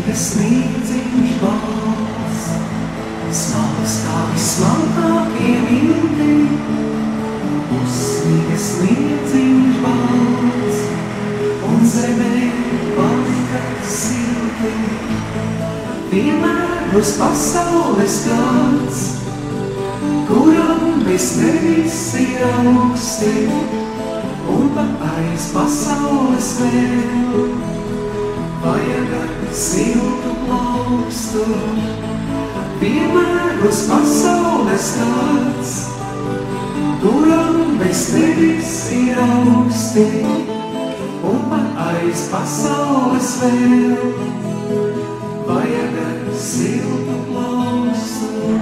Dusmīgas sniedziņš balts, smalks kā vismalkākie milti. Dusmīgas sniedziņš balts, un zemē palika silti. Vienmēr uz pasaules gads, kuram bez tevis ir augsti, un pat aiz pasaules vēl vajag ar siltu plaukstu. Vienmēr uz pasaules gads, kuram bez tevis ir augsti, un pat aiz pasaules vēl vajag ar siltu plaukstu.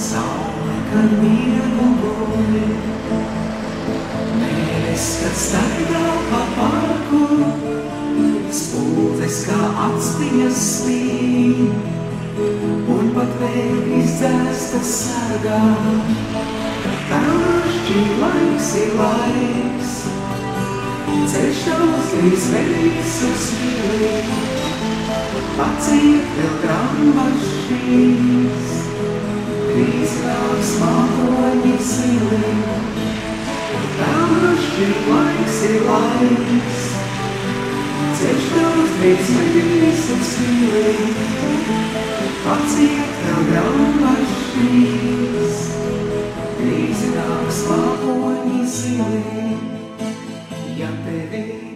Saule, kad miegu guļ, mēnes, kad staigā pa parku, spuldzes kā actiņas spīd, un pat vēl izdzēstas sargā. Tāšķīt laiks ir laiks, ceļš tavs līdz vedīs uz vili, paciet vēl grāmatas šīs, krīzrāks mākoņi zili. Tāšķīt laiks ir laiks, ceļš tavs līdz vedīs uz vili, paciet vēl grāmatas šīs, krīzrāks mākoņi zili. Ja tevi